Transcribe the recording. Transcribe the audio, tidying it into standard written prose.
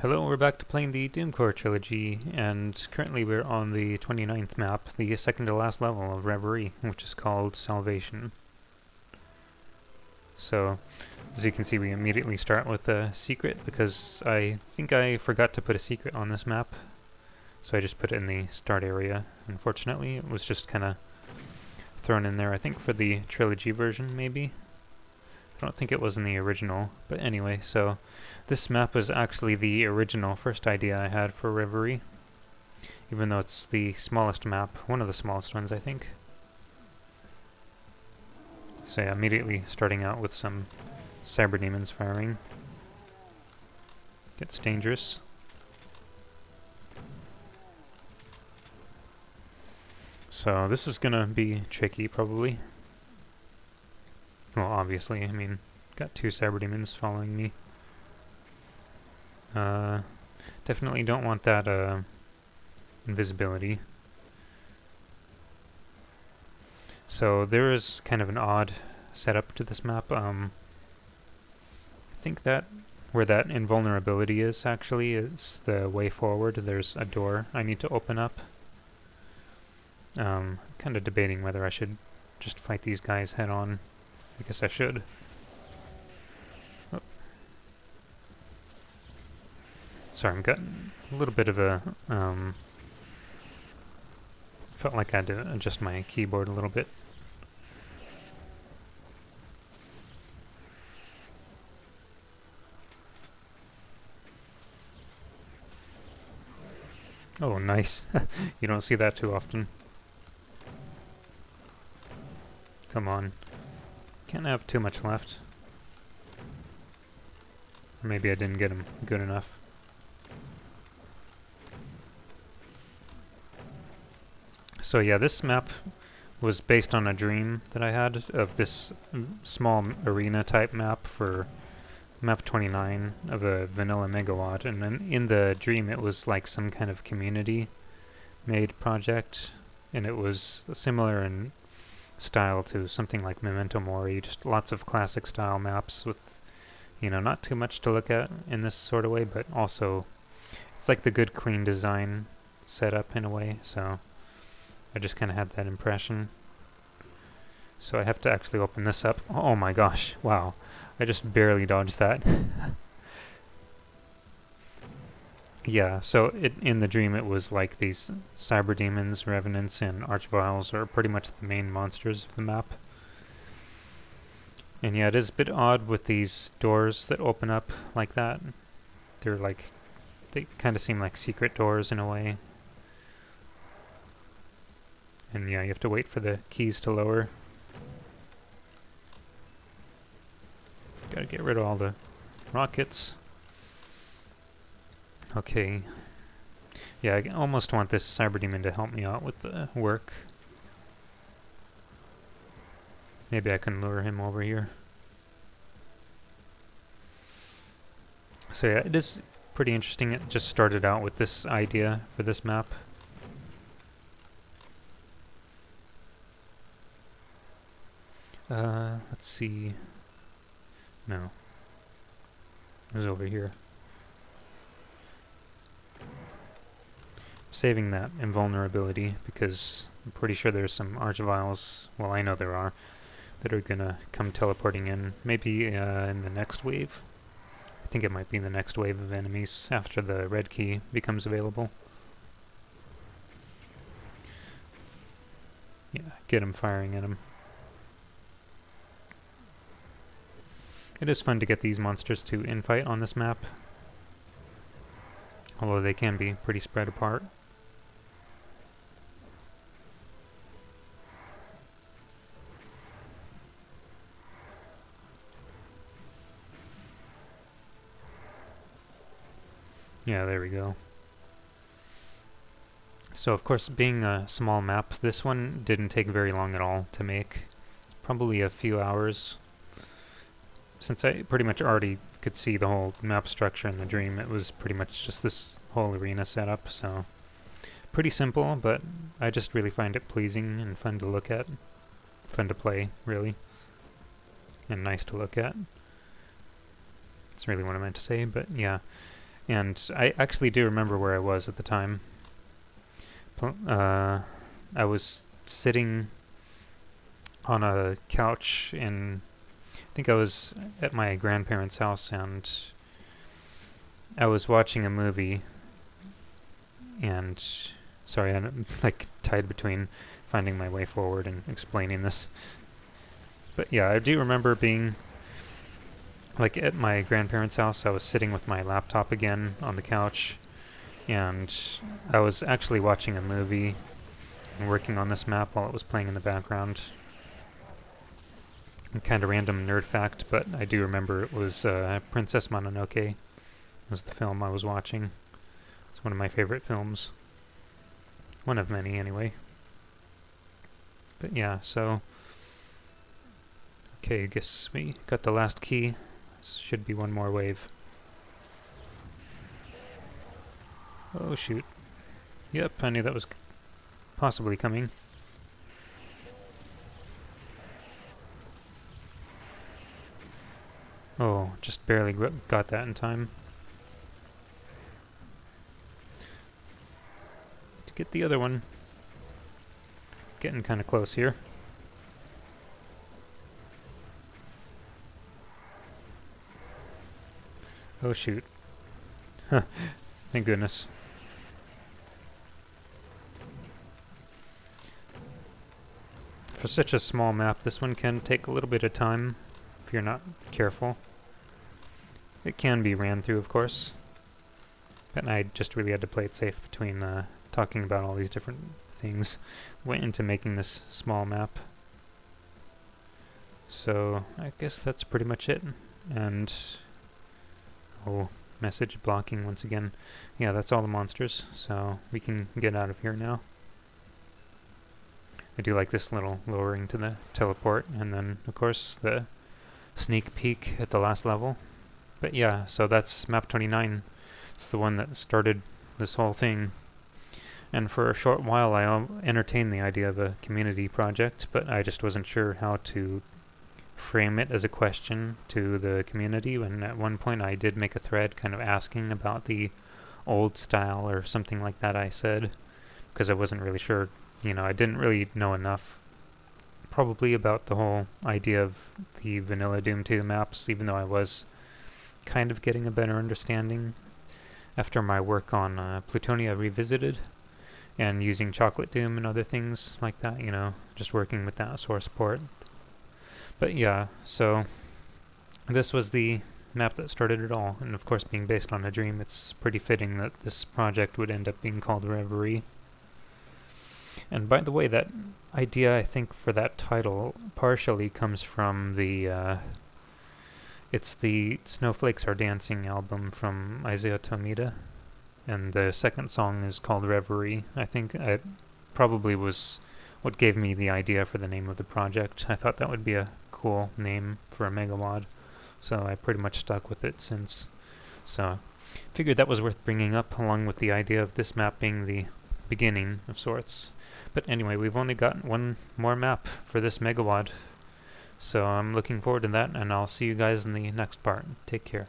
Hello, we're back to playing the Doomcore Trilogy, and currently we're on the 29th map, the second to last level of Reverie, which is called Salvation. So, as you can see, we immediately start with a secret, because I think I forgot to put a secret on this map, so I just put it in the start area. Unfortunately, it was just kind of thrown in there, I think for the Trilogy version, maybe? I don't think it was in the original, but anyway, so this map was actually the original first idea I had for Reverie, even though it's the smallest map, one of the smallest ones I think. So yeah, immediately starting out with some cyber demons firing. Gets dangerous. So this is gonna be tricky probably. Well, obviously, I mean, got two cyber demons following me. Definitely don't want that invisibility. So there is kind of an odd setup to this map. I think that where that invulnerability is actually is the way forward. There's a door I need to open up. Kind of debating whether I should just fight these guys head on. I guess I should. Oh. Sorry, I'm getting a little bit of a felt like I had to adjust my keyboard a little bit. Oh, nice. You don't see that too often. Come on. Can't have too much left. Or maybe I didn't get him good enough. So yeah, this map was based on a dream that I had of this small arena type map for MAP29 of a vanilla megawad, and then in the dream it was like some kind of community made project, and it was similar in style to something like Memento Mori, just lots of classic style maps with, you know, not too much to look at in this sort of way, but also it's like the good clean design setup in a way, so I just kind of had that impression. So I have to actually open this up. Oh my gosh, wow. I just barely dodged that. Yeah, so in the dream it was like these cyber demons, revenants, and archviles are pretty much the main monsters of the map. And yeah, it is a bit odd with these doors that open up like that. They're like, they kind of seem like secret doors in a way. And yeah, you have to wait for the keys to lower. Gotta get rid of all the rockets. Okay. Yeah, I almost want this cyber demon to help me out with the work. Maybe I can lure him over here. So yeah, it is pretty interesting. It just started out with this idea for this map. Let's see. No. It was over here. Saving that invulnerability because I'm pretty sure there's some archviles, well I know there are, that are gonna come teleporting in, maybe in the next wave. I think it might be the next wave of enemies after the red key becomes available. Yeah, get him firing at him. It is fun to get these monsters to infight on this map, although they can be pretty spread apart. Yeah, there we go. So of course, being a small map, this one didn't take very long at all to make. Probably a few hours. Since I pretty much already could see the whole map structure in the dream, it was pretty much just this whole arena setup, so pretty simple, but I just really find it pleasing and fun to look at. Fun to play, really. And nice to look at. That's really what I meant to say, but yeah. And I actually do remember where I was at the time. I was sitting on a couch in, I think I was at my grandparents' house, and I was watching a movie, and sorry, I'm like tied between finding my way forward and explaining this. But yeah, I do remember being like at my grandparents' house. I was sitting with my laptop again on the couch, and I was actually watching a movie and working on this map while it was playing in the background. Kind of random nerd fact, but I do remember it was Princess Mononoke was the film I was watching. It's one of my favorite films. One of many, anyway. But yeah, so... Okay, I guess we got the last key. This should be one more wave. Oh shoot. Yep, I knew that was possibly coming. Oh, just barely got that in time. To get the other one. Getting kind of close here. Oh shoot. Huh. Thank goodness. For such a small map, this one can take a little bit of time if you're not careful. It can be ran through, of course. But I just really had to play it safe between talking about all these different things. Went into making this small map. So I guess that's pretty much it. And... oh, message blocking once again. Yeah, that's all the monsters, so we can get out of here now. I do like this little lowering to the teleport, and then, of course, the sneak peek at the last level. But yeah, so that's MAP29. It's the one that started this whole thing. And for a short while I entertained the idea of a community project, but I just wasn't sure how to frame it as a question to the community. And at one point I did make a thread kind of asking about the old style or something like that, I said, because I wasn't really sure. You know, I didn't really know enough probably about the whole idea of the vanilla Doom 2 maps, even though I was kind of getting a better understanding after my work on Plutonia Revisited and using Chocolate Doom and other things like that, you know, just working with that source port. But yeah, so this was the map that started it all, and of course being based on a dream, it's pretty fitting that this project would end up being called Reverie. And by the way, that idea, I think, for that title partially comes from the it's the Snowflakes Are Dancing album from Isaiah Tomita, and the second song is called Reverie. I think it probably was what gave me the idea for the name of the project. I thought that would be a cool name for a megawad, so I pretty much stuck with it since. So figured that was worth bringing up, along with the idea of this map being the beginning of sorts. But anyway, we've only got one more map for this megawad, so I'm looking forward to that, and I'll see you guys in the next part. Take care.